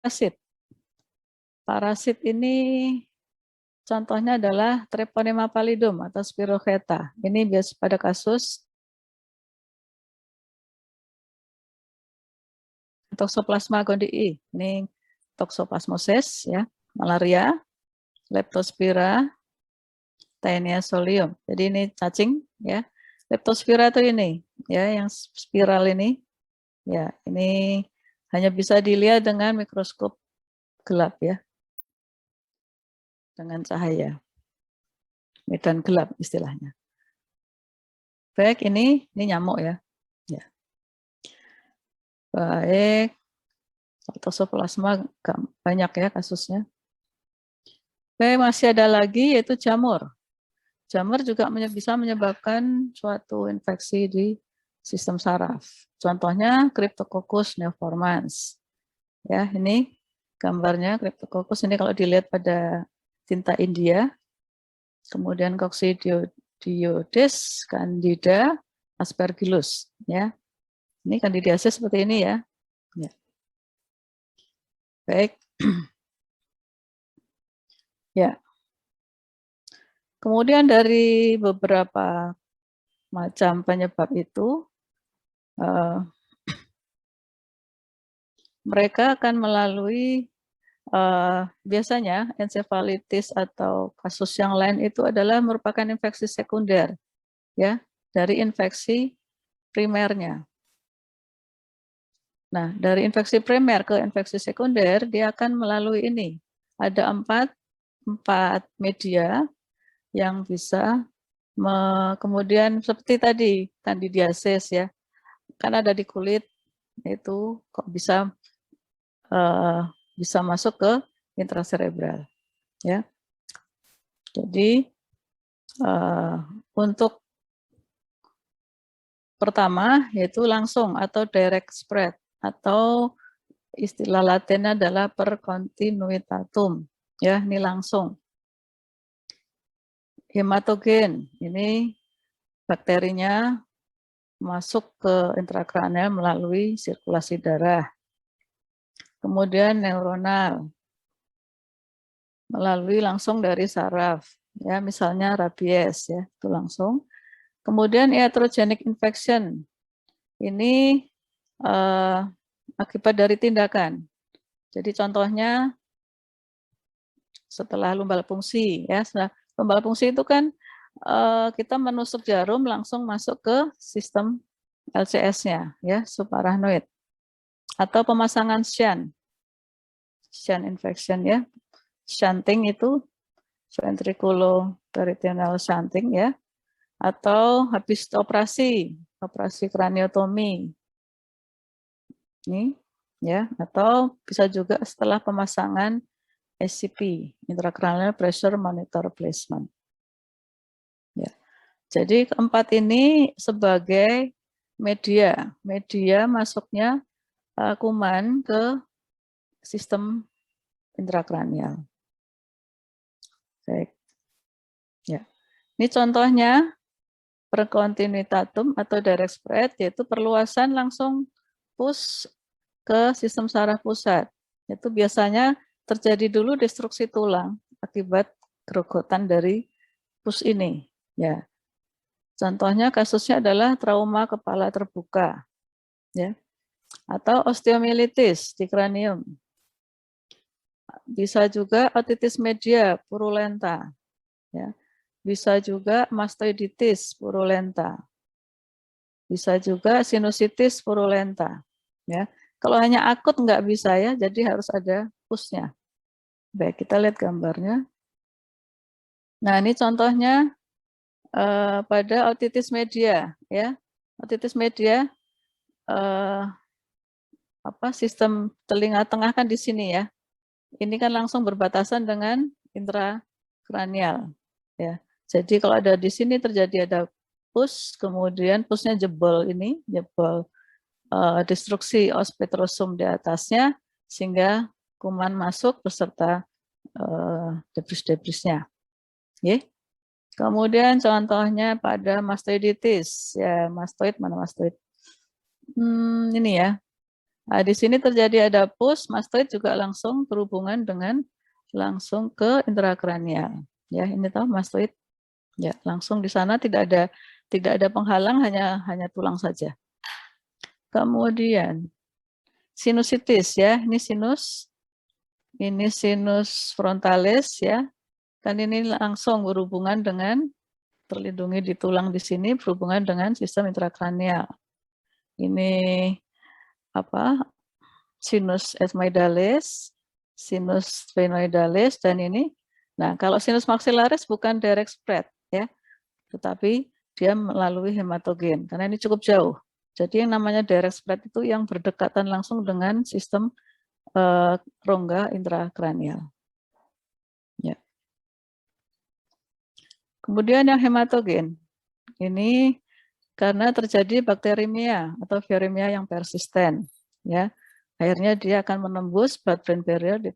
parasit. Parasit ini contohnya adalah Treponema pallidum atau Spirocheta. Ini biasa pada kasus Toxoplasma gondii. Ini toxoplasmosis, ya, malaria, Leptospira, Taenia solium. Jadi ini cacing, ya. Leptospira itu ini, ya, yang spiral ini, ya, ini hanya bisa dilihat dengan mikroskop gelap, ya, dengan cahaya, medan gelap istilahnya. Baik, ini nyamuk, ya. Ya. Baik, Toxoplasma banyak ya kasusnya. Baik, masih ada lagi yaitu jamur. Jamur juga bisa menyebabkan suatu infeksi di sistem saraf. Contohnya Cryptococcus neoformans. Ya, ini gambarnya Cryptococcus ini kalau dilihat pada tinta India. Kemudian Coccidioides, Candida, Aspergillus, ya. Ini candidiasis seperti ini, ya. Ya. Baik. Ya. Kemudian dari beberapa macam penyebab itu, mereka akan melalui biasanya encephalitis atau kasus yang lain itu adalah merupakan infeksi sekunder, ya, dari infeksi primernya. Nah, dari infeksi primer ke infeksi sekunder, dia akan melalui ini. Ada empat media yang bisa kemudian seperti tadi candidiasis, ya, kan ada di kulit itu kok bisa masuk ke intracerebral, ya. Jadi untuk pertama yaitu langsung atau direct spread atau istilah latinnya adalah per continuitatum, ya, ini langsung. Hematogen, ini bakterinya masuk ke intrakranial melalui sirkulasi darah. Kemudian neuronal, melalui langsung dari saraf, ya, misalnya rabies, ya, itu langsung. Kemudian iatrogenic infection, ini akibat dari tindakan. Jadi contohnya setelah lumbal fungsi, ya, setelah lumbal fungsi itu kan kita menusuk jarum langsung masuk ke sistem LCS-nya, ya, subarachnoid, atau pemasangan shunt infection, ya, shunting itu ventriculoperitoneal shunting, ya, atau habis operasi kraniotomi, ini, ya, atau bisa juga setelah pemasangan SCP, intracranial pressure monitor placement. Ya. Jadi keempat ini sebagai media masuknya kuman ke sistem intrakranial. Baik. Ya. Ini contohnya percontinuitatum atau direct spread, yaitu perluasan langsung push ke sistem saraf pusat. Itu biasanya terjadi dulu destruksi tulang akibat gerogotan dari push ini. Ya. Contohnya kasusnya adalah trauma kepala terbuka, ya, atau osteomyelitis di kranium. Bisa juga otitis media purulenta, ya. Bisa juga mastoiditis purulenta. Bisa juga sinusitis purulenta, ya. Kalau hanya akut nggak bisa, ya, jadi harus ada push-nya. Baik, kita lihat gambarnya. Nah, ini contohnya pada otitis media, ya. Otitis media sistem telinga tengah kan di sini, ya. Ini kan langsung berbatasan dengan intrakranial, ya. Jadi kalau ada di sini terjadi ada push, kemudian pushnya jebol ini, jebol destruksi os petrosum di atasnya sehingga kuman masuk beserta debris-debrisnya. Ya. Kemudian contohnya pada mastoiditis, ya, mastoid mana mastoid? Ini, ya, Nah, di sini terjadi ada pus, mastoid juga langsung berhubungan dengan langsung ke intrakranial. Ya, ini tahu mastoid. Ya, langsung di sana tidak ada penghalang, hanya tulang saja. Kemudian sinusitis ya, ini sinus frontalis ya. Kan ini langsung berhubungan dengan terlindungi di tulang di sini berhubungan dengan sistem intrakranial. Ini apa? Sinus ethmoidalis, sinus sphenoidalis, dan ini. Nah, kalau sinus maxillaris bukan direct spread ya, tetapi dia melalui hematogen karena ini cukup jauh. Jadi yang namanya direct spread itu yang berdekatan langsung dengan sistem rongga intrakranial. Ya. Kemudian yang hematogen, ini karena terjadi bakterimia atau viremia yang persisten, ya. Akhirnya dia akan menembus blood-brain barrier di